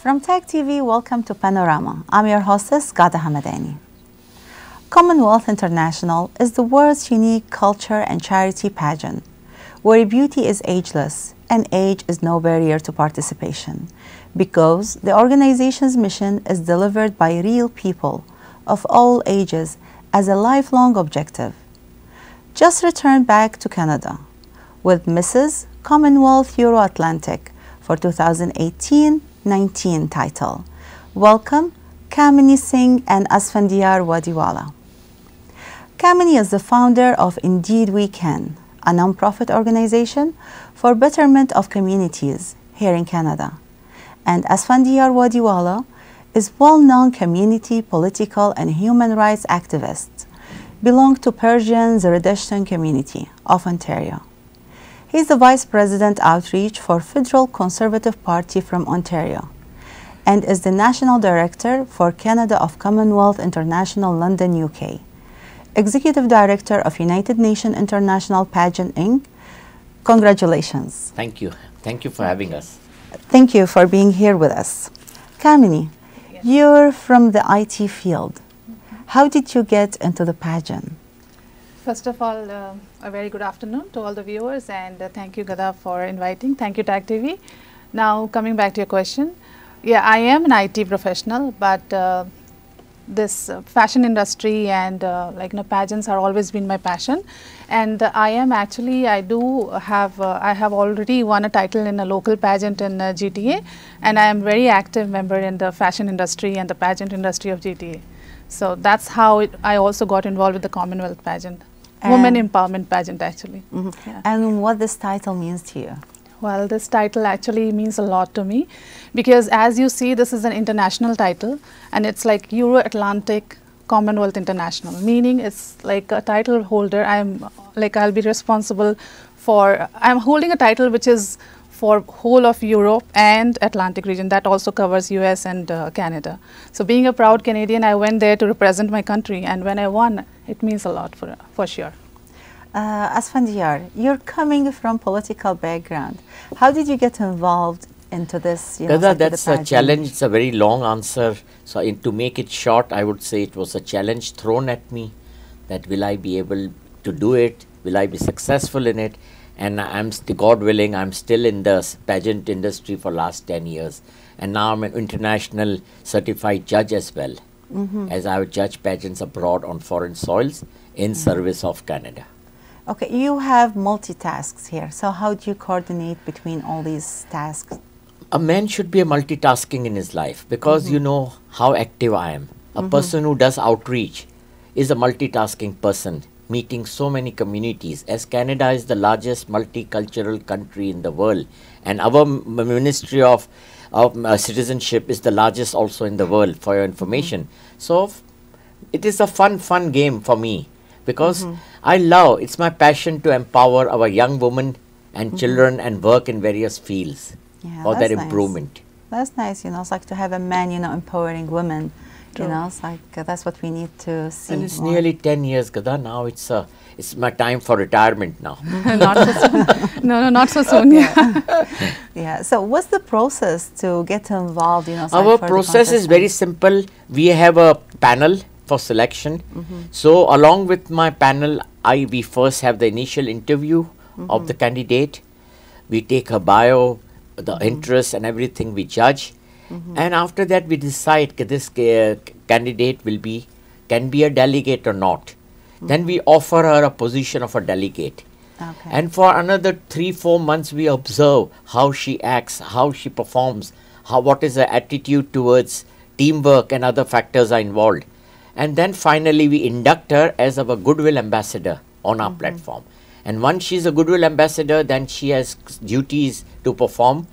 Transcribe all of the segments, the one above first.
From TAGTV, welcome to Panorama. I'm your hostess, Ghada Hamadani. Commonwealth International is the world's unique culture and charity pageant, where beauty is ageless and age is no barrier to participation, because the organization's mission is delivered by real people of all ages as a lifelong objective. Just returned back to Canada with Mrs. Commonwealth Euro-Atlantic for 2018-19 title. Welcome, Kamini Singh and Asfandiar Wadiwala. Kamini is the founder of Indeed We Can, a non-profit organization for betterment of communities here in Canada. And Asfandiar Wadiwala is well-known community, political, and human rights activist, belong to Persian Zerdeshtian community of Ontario. He is the Vice President Outreach for Federal Conservative Party from Ontario and is the National Director for Canada of Commonwealth International London, UK. Executive Director of United Nations International Pageant Inc. Congratulations. Thank you. Thank you for having us. Thank you for being here with us. Kamini, yes. You're from the IT field. How did you get into the pageant? First of all, a very good afternoon to all the viewers, and thank you, Ghada, for inviting. Thank you, TAGTV. Now, coming back to your question, yeah, I am an IT professional, but this fashion industry and pageants are always been my passion. And I have already won a title in a local pageant in GTA, and I am very active member in the fashion industry and the pageant industry of GTA. So that's how I also got involved with the Commonwealth pageant, Women Empowerment pageant actually. Mm-hmm. Yeah. And what this title means to you? Well, this title actually means a lot to me because as you see, this is an international title and it's like Euro-Atlantic Commonwealth International, meaning it's like a title holder. I'll be responsible for, I'm holding a title which is for whole of Europe and Atlantic region. That also covers US and Canada. So being a proud Canadian, I went there to represent my country, and when I won, it means a lot for sure. Asfandiar, you're coming from political background. How did you get involved into this? That's a challenge. It's a very long answer. So to make it short, I would say it was a challenge thrown at me that will I be able to do it? Will I be successful in it? And God willing, I'm still in the pageant industry for last 10 years. And now I'm an international certified judge as well, as I would judge pageants abroad on foreign soils in service of Canada. Okay, you have multitasks here. So how do you coordinate between all these tasks? A man should be a multitasking in his life because you know how active I am. A person who does outreach is a multitasking person, meeting so many communities, as Canada is the largest multicultural country in the world, and our Ministry of Citizenship is the largest also in the world, for your information. So it is a fun game for me because it's my passion to empower our young women and children and work in various fields for their improvement. That's nice, it's like to have a man, empowering women. True. It's like that's what we need to see. And it's nearly 10 years, Ghada. Now it's my time for retirement now. Not so soon. No, not so soon. Yeah. So what's the process to get involved? Our process is very simple. We have a panel for selection. So along with my panel, we first have the initial interview of the candidate. We take her bio, the interests and everything we judge. And after that, we decide that this candidate can be a delegate or not. Then we offer her a position of a delegate. Okay. And for another 3-4 months, we observe how she acts, how she performs, what is her attitude towards teamwork and other factors are involved. And then finally, we induct her as our goodwill ambassador on our platform. And once she's a goodwill ambassador, then she has duties to perform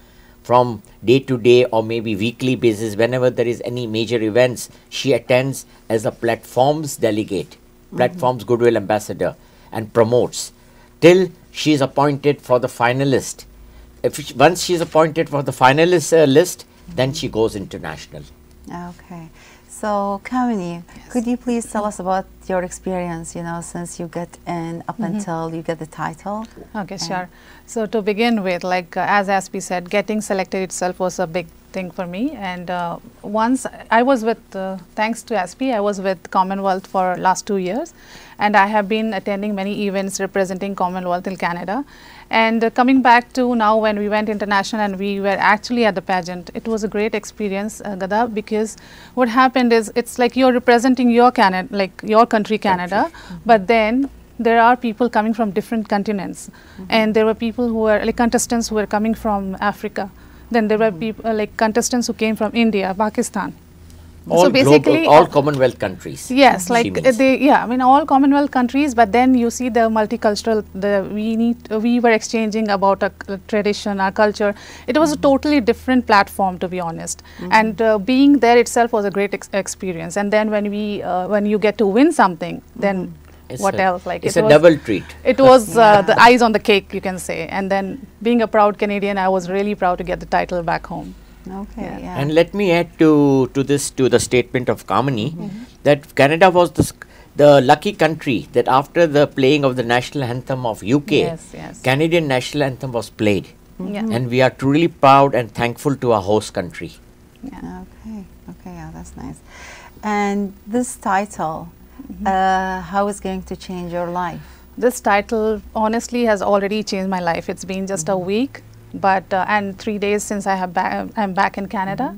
from day to day or maybe weekly basis. Whenever there is any major events, she attends as a platform's delegate, platform's goodwill ambassador, and promotes till she is appointed for the finalist. Once she is appointed for the finalist list, then she goes international. Okay. So, Kamini, could you please tell us about about your experience, since you get in up until you get the title. Okay, sure. So to begin with, like as Aspi said, getting selected itself was a big thing for me. And once I was with, thanks to Aspi, I was with Commonwealth for last 2 years, and I have been attending many events representing Commonwealth in Canada. And coming back to now, when we went international and we were actually at the pageant, it was a great experience, Gada, because what happened is it's like you're representing your Canada, like your country, Canada, but then there are people coming from different continents, and there were people who were like contestants who were coming from Africa. Then there were people like contestants who came from India, Pakistan. All so basically, global, all Commonwealth countries. Yes, like I mean, all Commonwealth countries. But then you see the multicultural. We were exchanging about a tradition, our culture. It was a totally different platform, to be honest. And being there itself was a great experience. And then when you get to win something, then what else? Like it's a double treat. It was the eyes on the cake, you can say. And then being a proud Canadian, I was really proud to get the title back home. Okay, yeah. And let me add to the statement of Kamini that Canada was the lucky country that after the playing of the national anthem of UK, Canadian national anthem was played. And we are truly proud and thankful to our host country. Okay, yeah, that's nice. And this title, how is going to change your life? This title honestly has already changed my life. It's been just a week, but and 3 days since I'm back in Canada.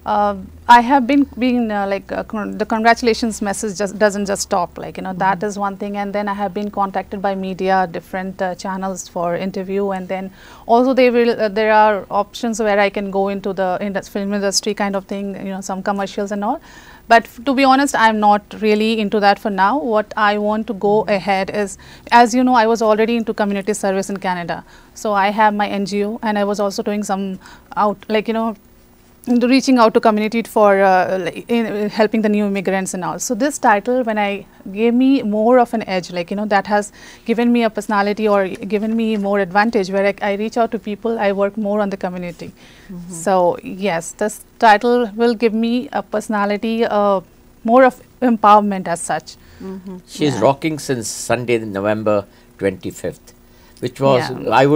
I have been the congratulations message doesn't just stop, like that is one thing, and then I have been contacted by media, different channels for interview, and then also there are options where I can go into the film industry kind of thing, some commercials and all. But to be honest, I'm not really into that for now. What I want to go ahead is, as you know, I was already into community service in Canada. So I have my NGO, and I was also doing some reaching out to community for helping the new immigrants and all. So this title, gave me more of an edge, that has given me a personality or given me more advantage where I reach out to people, I work more on the community. So yes, this title will give me a personality, more of empowerment as such. She's rocking since Sunday, November 25th. Which was,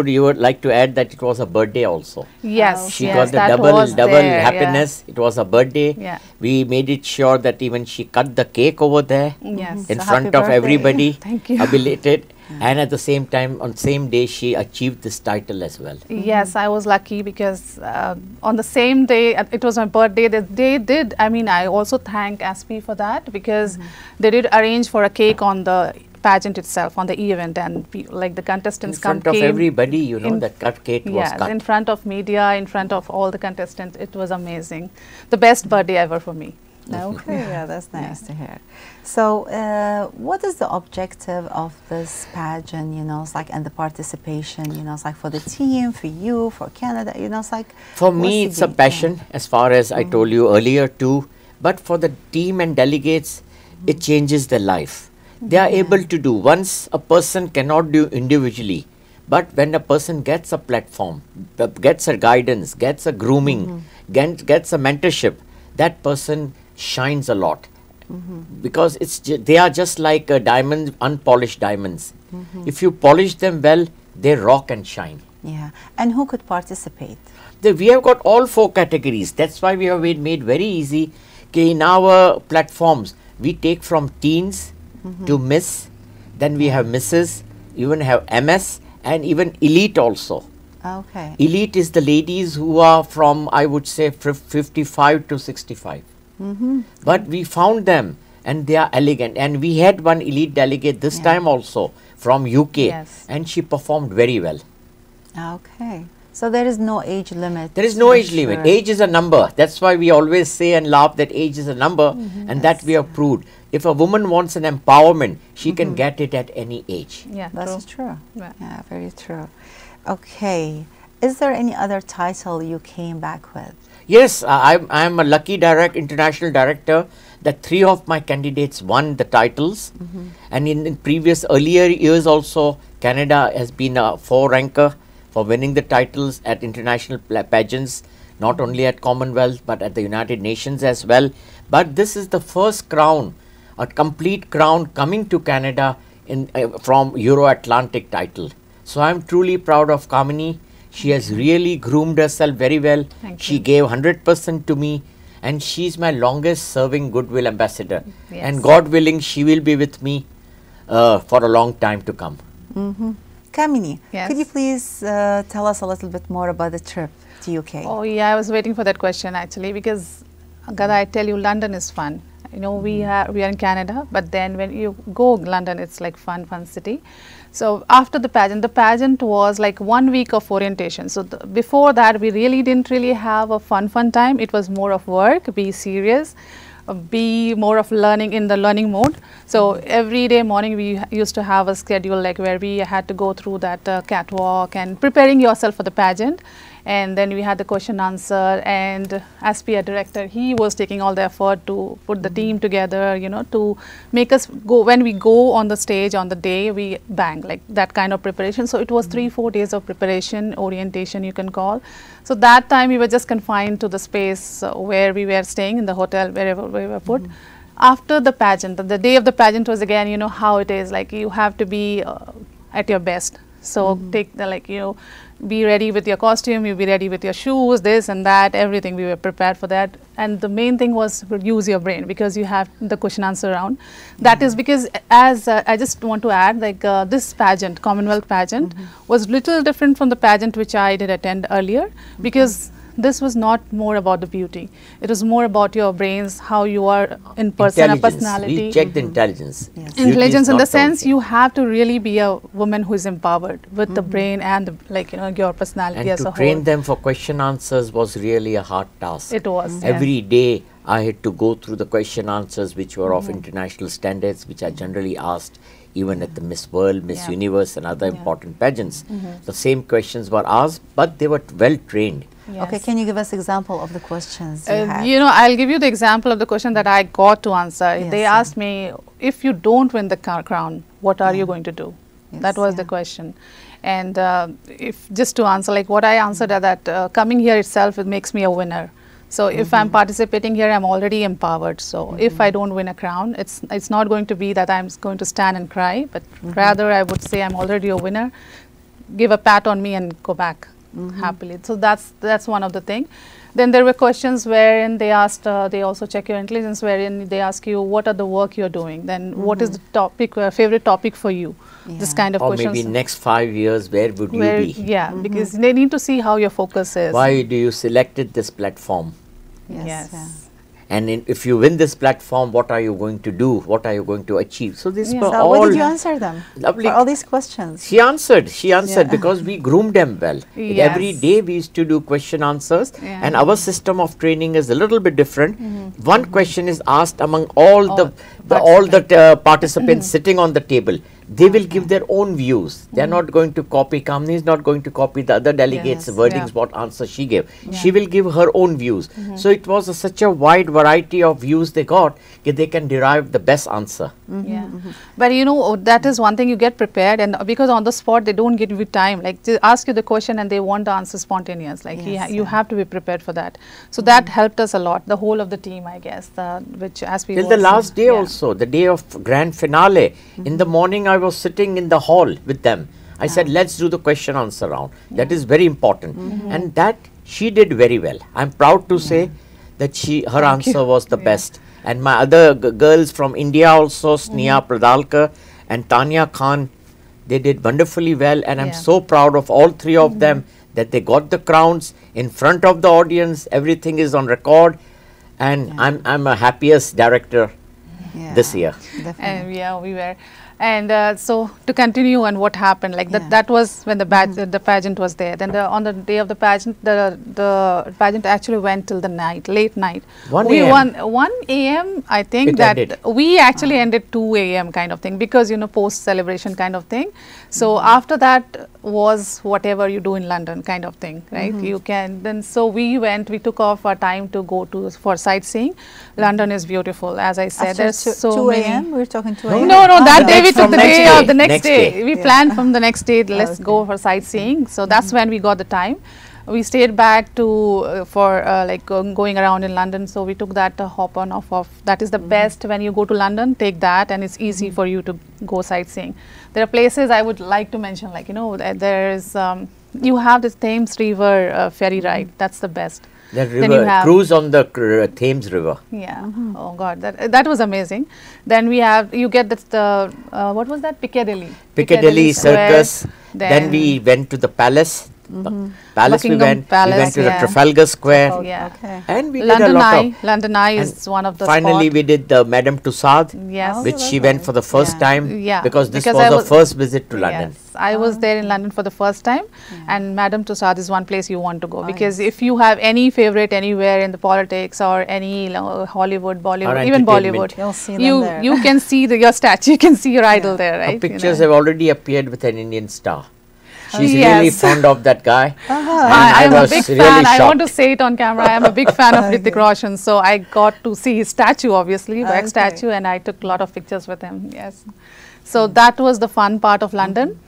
you would like to add that it was a birthday also. Yes, she got the double happiness. It was a birthday. We made it sure that even she cut the cake over there in front of everybody. Thank you. Belated. And at the same time, on same day, she achieved this title as well. Yes, I was lucky because on the same day, it was my birthday. They did. I mean, I also thank Aspi for that because they did arrange for a cake on the pageant itself, on the event, and like the contestants in front of everybody, that cake was cut. In front of media, in front of all the contestants. It was amazing. The best birthday ever for me. Okay, yeah, that's nice to hear. So, what is the objective of this pageant? It's like, and the participation. It's like for the team, for you, for Canada. It's like for me, it's a passion, as far as I told you earlier too. But for the team and delegates, it changes their life. They are able to do. Once a person cannot do individually, but when a person gets a platform, gets a guidance, gets a grooming, gets a mentorship, that person shines a lot. Because they are just like diamonds, unpolished diamonds. If you polish them well, they rock and shine. Yeah. And who could participate? We have got all 4 categories. That's why we have made very easy. In our platforms, we take from teens to Miss, then we have Mrs., even have MS, and even Elite also. Okay. Elite is the ladies who are from, I would say, 55 to 65. But we found them, and they are elegant. And we had one Elite delegate this time also from UK, and she performed very well. Okay. So there is no age limit. There is no age limit. Age is a number. That's why we always say and laugh that age is a number, and that we have proved. If a woman wants an empowerment, she can get it at any age. Yeah, that's true. Yeah, very true. Okay. Is there any other title you came back with? Yes, I'm a lucky international director that 3 of my candidates won the titles. And in previous earlier years also, Canada has been a 4-ranker for winning the titles at international pageants, not only at Commonwealth but at the United Nations as well. But this is the first crown a complete crown coming to Canada from Euro-Atlantic title. So I'm truly proud of Kamini. She has really groomed herself very well. She gave 100% to me, and she's my longest serving goodwill ambassador. Yes. And God willing, she will be with me for a long time to come. Kamini, Yes. could you please tell us a little bit more about the trip to UK? Oh yeah, I was waiting for that question actually, because Gada, I tell you, London is fun. You know, we are in Canada, but then when you go London, it's like fun city. So after the pageant was like 1 week of orientation. So before that, we really didn't have a fun time. It was more of work, be serious, be more of learning in the learning mode. So every day morning we used to have a schedule like where we had to go through that catwalk and preparing yourself for the pageant. And then we had the question answer, and as PR director, he was taking all the effort to put the team together, you know, to make us go, when we go on the stage on the day, we bang, like that kind of preparation. So it was 3-4 days of preparation, orientation you can call. So that time we were just confined to the space where we were staying, in the hotel, wherever we were put. After the pageant, the day of the pageant was again, you know how it is, like you have to be at your best. So take the, like, you know, be ready with your costume, you be ready with your shoes, this and that, everything. We were prepared for that. And the main thing was use your brain, because you have the question answer round. That is because, as I just want to add, like this pageant, Commonwealth pageant, was little different from the pageant which I did attend earlier, because this was not more about the beauty. It was more about your brains, how you are in person, a personality. We checked intelligence. Yes. Intelligence in the sense you have to really be a woman who is empowered with the brain and the, like, you know, your personality And as a to whole. train them for question answers was really a hard task. It was. Every day I had to go through the question answers which were of international standards, which are generally asked even at the Miss World, Miss Universe and other important pageants. The same questions were asked, but they were well trained. Yes. Okay, can you give us example of the questions you had? You know, I'll give you the example of the question that I got to answer. Yes, They asked me, if you don't win the crown, what are you going to do? Yes, That was the question. And if just to answer, like what I answered are that coming here itself, it makes me a winner. So if I'm participating here, I'm already empowered. So if I don't win a crown, it's not going to be that I'm going to stand and cry, but rather I would say I'm already a winner, give a pat on me and go back happily. So that's one of the thing. Then there were questions wherein they asked, they also check your intelligence, wherein they ask you what are the work you're doing, then what is the topic, favorite topic for you, this kind of Or questions. maybe next 5 years, where would you be? Yeah, because they need to see how your focus is. Why do you selected this platform? Yes. And if you win this platform, what are you going to do? What are you going to achieve? So these were So all what did you answer them lovely. for all these questions? She answered because we groomed them well. Yes. Every day we used to do question answers, Yeah. and our system of training is a little bit different. One question is asked among all the participants sitting on the table. They will give their own views. They are not going to copy. Kamini is not going to copy the other delegates' Yes. wordings, what answer she gave. She will give her own views. So it was such a wide variety of views they got that they can derive the best answer. Yeah, but you know, that is one thing, you get prepared, and because on the spot they don't give you time, like they ask you the question and they want the answer spontaneous, like you have to be prepared for that. So that helped us a lot, the whole of the team, I guess, which as we Till the last day also, the day of grand finale, in the morning I was sitting in the hall with them. I said, let's do the question answer round. That is very important. And that she did very well. I'm proud to say that her answer was the best. And my other girls from India also, Sneha Pradalkar and Tanya Khan, they did wonderfully well. And I'm so proud of all three of them that they got the crowns in front of the audience. Everything is on record. And I'm a happiest director this year. Definitely. And yeah, we were. And so to continue on what happened, like that was when the pageant was there. Then on the day of the pageant, the pageant actually went till the night, late night. 1 We a.m. won 1 a.m. I think It that ended. we actually ended 2 a.m. kind of thing, because you know, post celebration kind of thing. So after that was whatever you do in London kind of thing, right? You can then, so we took off our time to go for sightseeing. London is beautiful, as I said. After There's so 2 many. a.m. We're talking 2 No, a.m. No, that day we From took the next day day. of the next Next day. day. We planned from the next day, let's go for sightseeing. So that's when we got the time. we stayed back to for like going around in London. So we took that hop on off of. That is the best when you go to London. Take that, and it's easy for you to go sightseeing. There are places I would like to mention, like there is you have the Thames River ferry ride. That's the best. The river cruise on the Thames River. Yeah. Oh God, that was amazing. Then we have, you get the what was that, Piccadilly Circus. Then we went to the Palace. Palace we went to the Trafalgar Square. And we did a lot of London Eye is one of the finally we did the Madame Tussauds, which she went for the first time, because this was her first visit to London. I was there in London for the first time, and Madame Tussauds is one place you want to go, because if you have any favorite anywhere in the politics or any Hollywood, Bollywood, even Bollywood, you'll see them there. You can see your statue, you can see your idol there, right? Her pictures have already appeared with an Indian star. She's really fond of that guy. I was a big fan. I want to say it on camera. I am a big fan of Hrithik Roshan. So I got to see his statue, obviously, wax statue, and I took a lot of pictures with him. Yes. So that was the fun part of London.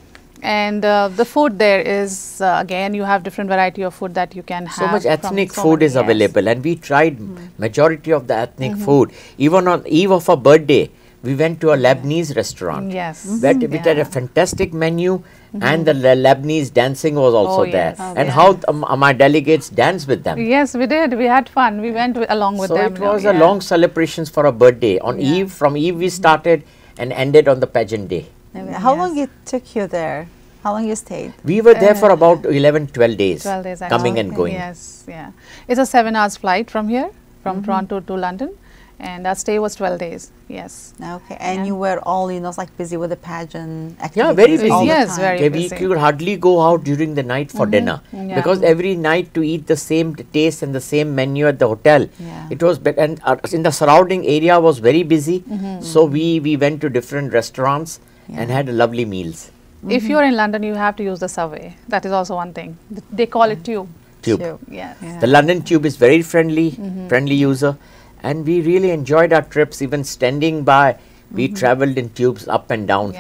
And the food there is, again, you have different variety of food that you can have. So much ethnic food is available, and we tried majority of the ethnic food. Even on eve of her birthday, we went to a Lebanese restaurant. Yes. Which had a fantastic menu, and the Lebanese dancing was also there. And how my delegates danced with them. Yes, we did. We had fun. We went along with them. So it was a long celebrations for a birthday. On eve, from eve we started and ended on the pageant day. How long it took you there? How long you stayed? We were there for about 11-12 days. 12 days coming and going. Yes, yeah. It's a 7-hour flight from here, from Toronto to London. And our stay was 12 days, yes. Okay, and you were all, like busy with the pageant activities. Yeah, very busy. Yes, very busy. We could hardly go out during the night for dinner, because every night to eat the same taste and the same menu at the hotel. It was, and in the surrounding area was very busy. So we went to different restaurants and had lovely meals. If you're in London, you have to use the subway. That is also one thing. They call it tube. Yes. The London Tube is very friendly user. And we really enjoyed our trips. Even standing by, we travelled in tubes up and down.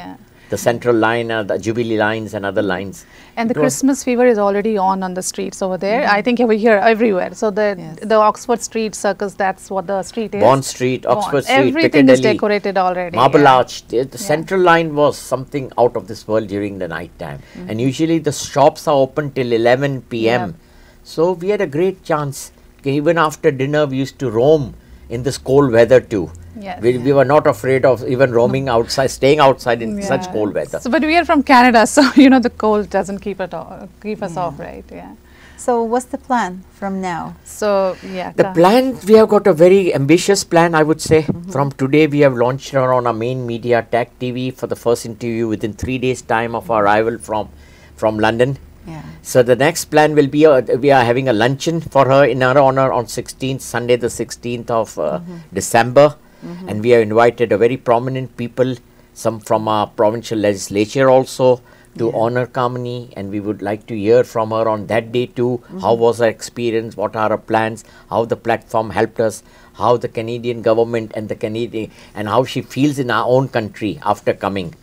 The Central Line, the Jubilee lines and other lines. And the Christmas fever is already on the streets over there. I think over here, everywhere. So the Oxford Street Circus, that's what the street is. Bond Street, Oxford Street, everything is decorated already. Marble Arch. The Central Line was something out of this world during the night time. And usually the shops are open till 11 p.m. So we had a great chance. Even after dinner, we used to roam in this cold weather too. We were not afraid of even roaming outside, staying outside in such cold weather. So, but we are from Canada, so the cold doesn't keep us off, right? So what's the plan from now? So the plan, we have got a very ambitious plan, I would say. From today we have launched on our main media TAGTV for the first interview within 3 days time of our arrival from London. So the next plan will be we are having a luncheon for her in her honor on Sunday the 16th of December, and we have invited a very prominent people, some from our provincial legislature also, to honor Kamini, and we would like to hear from her on that day too. How was her experience, what are her plans, how the platform helped us, how the Canadian government and how she feels in our own country after coming.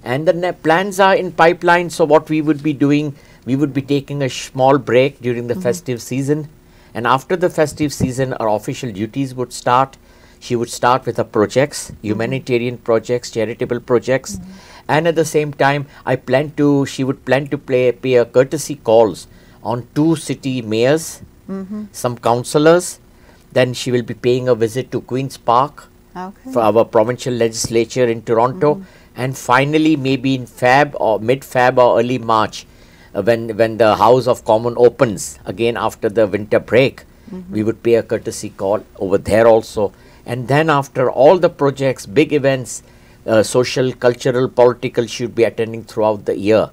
And the plans are in pipeline. So what we would be doing, we would be taking a small break during the festive season, and after the festive season our official duties would start. She would start with her projects, humanitarian projects, charitable projects, and at the same time she would plan to pay a courtesy calls on 2 city mayors, some councillors. Then she will be paying a visit to Queen's Park for our provincial legislature in Toronto, and finally maybe in Feb or mid-Feb or early March, when the House of Commons opens again after the winter break, we would pay a courtesy call over there also. And then after all the projects, big events, social, cultural, political, should be attending throughout the year.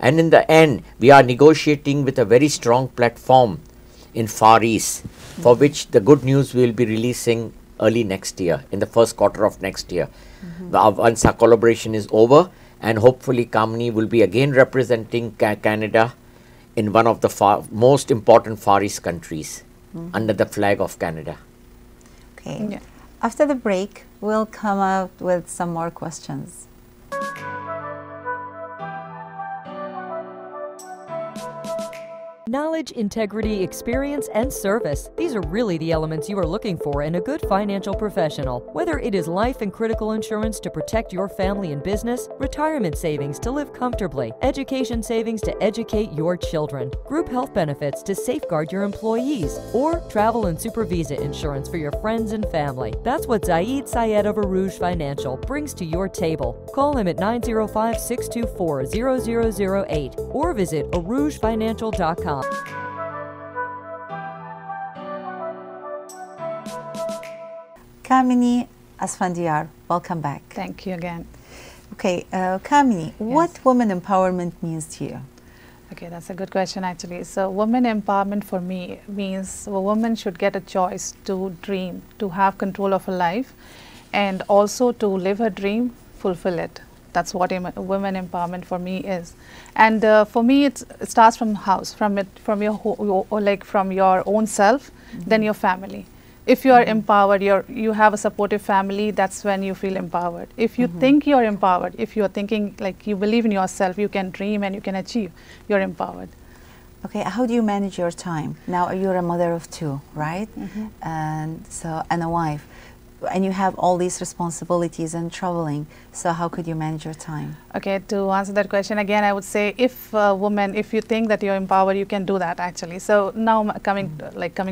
And in the end, we are negotiating with a very strong platform in Far East, for which the good news we will be releasing early next year, in the first quarter of next year. Once our collaboration is over, and hopefully Kamini will be again representing Canada in one of the most important Far East countries under the flag of Canada. Okay. After the break, we'll come out with some more questions. Knowledge, integrity, experience, and service. These are really the elements you are looking for in a good financial professional. Whether it is life and critical insurance to protect your family and business, retirement savings to live comfortably, education savings to educate your children, group health benefits to safeguard your employees, or travel and super visa insurance for your friends and family. That's what Zaid Syed of Arouge Financial brings to your table. Call him at 905-624-0008 or visit ArougeFinancial.com. Kamini Asfandiar, welcome back. Thank you again. Okay, Kamini, what women empowerment means to you? Okay, that's a good question actually. So women empowerment for me means a woman should get a choice to dream, to have control of her life, and also to live her dream, fulfill it. That's what women empowerment for me is. And for me, it starts from house, from your own self, then your family. If you are empowered, you have a supportive family, that's when you feel empowered. If you think you're empowered, if you're thinking like you believe in yourself, you can dream and you can achieve, you're empowered. Okay, how do you manage your time? Now you're a mother of two, right? And a wife. And you have all these responsibilities and traveling. So how could you manage your time? Okay, to answer that question again, I would say if woman, if you think that you're empowered, you can do that actually. So now coming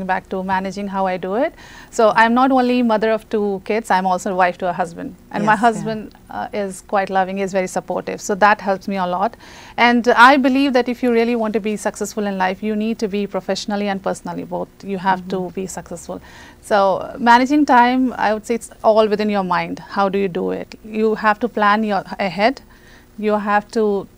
back to managing how I do it. So I'm not only mother of two kids, I'm also a wife to a husband. And my husband is quite loving, is very supportive. So that helps me a lot. And I believe that if you really want to be successful in life, you need to be professionally and personally both. You have to be successful. So managing time, I would say it's all within your mind. How do you do it? You have to plan ahead. You have to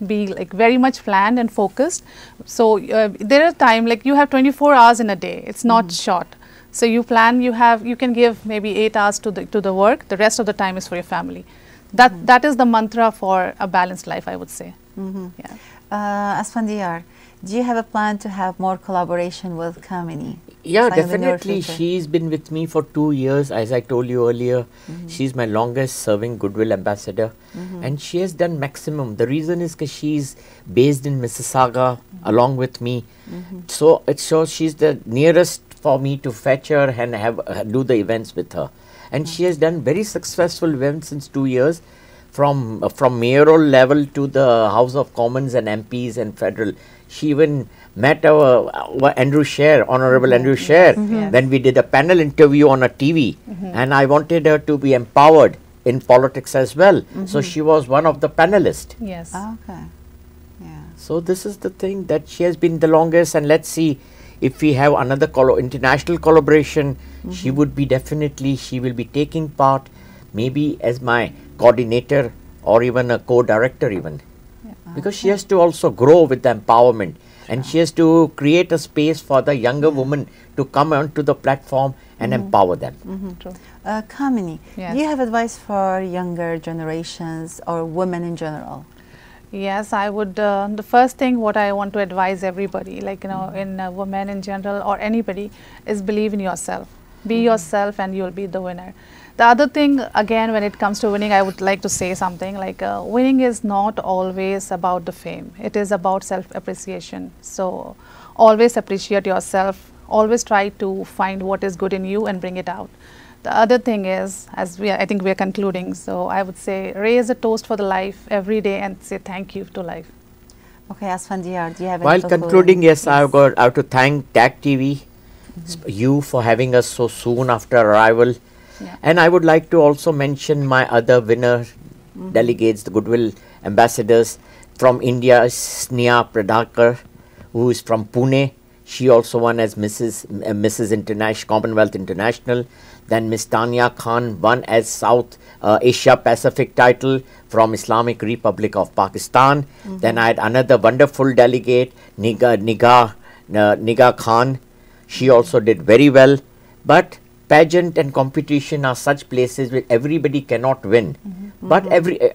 be like very much planned and focused. So there are time, like you have 24 hours in a day. It's not short. So you plan. You can give maybe 8 hours to the work. The rest of the time is for your family. That is the mantra for a balanced life, I would say. Yeah. Asfandiar, do you have a plan to have more collaboration with Kamini? Yeah, definitely. She's been with me for 2 years. As I told you earlier, she's my longest serving Goodwill ambassador. And she has done maximum. The reason is because she's based in Mississauga along with me. So it shows she's the nearest for me to fetch her and do the events with her. And she has done very successful events since 2 years. From mayoral level to the House of Commons and MPs and federal. She even met our Andrew Scheer, Honorable Andrew Scheer, when we did a panel interview on a TV. And I wanted her to be empowered in politics as well. So she was one of the panelists. Yes. Okay. Yeah. So this is the thing that she has been the longest. And let's see if we have another international collaboration. She would be she will be taking part maybe as my coordinator or even a co-director even. Because she has to also grow with the empowerment and she has to create a space for the younger women to come onto the platform and empower them. True. Kamini, do you have advice for younger generations or women in general? Yes, I would. The first thing what I want to advise everybody, like in women in general or anybody, is believe in yourself. Be yourself and you'll be the winner. The other thing, again, when it comes to winning, I would like to say something like winning is not always about the fame. It is about self-appreciation. So always appreciate yourself. Always try to find what is good in you and bring it out. The other thing is, I think we are concluding, so I would say raise a toast for the life every day and say thank you to life. Okay, Asfandiar, do you have While concluding, yes, I have to thank TAGTV, you for having us so soon after arrival. And I would like to also mention my other winner delegates, the Goodwill ambassadors from India, Sneha Pradhakar, who is from Pune. She also won as Mrs. International, Commonwealth International. Then Miss Tanya Khan won as South Asia Pacific title from Islamic Republic of Pakistan. Then I had another wonderful delegate, Niga Khan. She also did very well. But pageant and competition are such places where everybody cannot win. But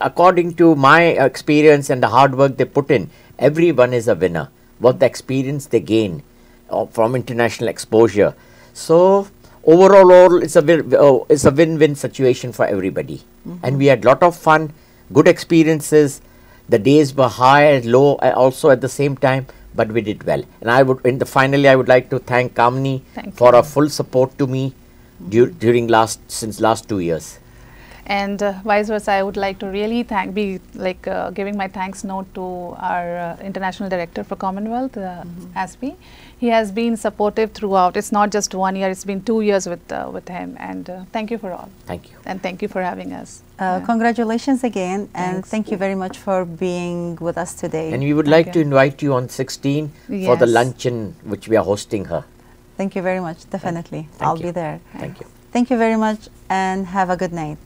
according to my experience and the hard work they put in, everyone is a winner. What the experience they gain from international exposure. So overall, it's a win-win situation for everybody. And we had lot of fun, good experiences. The days were high and low also at the same time. but we did well. And I would, finally, I would like to thank Kamini for her full support to me during since last 2 years. And vice versa, I would like to really giving my thanks note to our International Director for Commonwealth, ASPI. He has been supportive throughout. It's not just 1 year, it's been 2 years with him. And thank you for all. Thank you. And thank you for having us. Congratulations again, and thank you very much for being with us today. And we would like to invite you on 16 for the luncheon which we are hosting her. Thank you very much, definitely. I'll be there. Thank you. Thank you very much, and have a good night.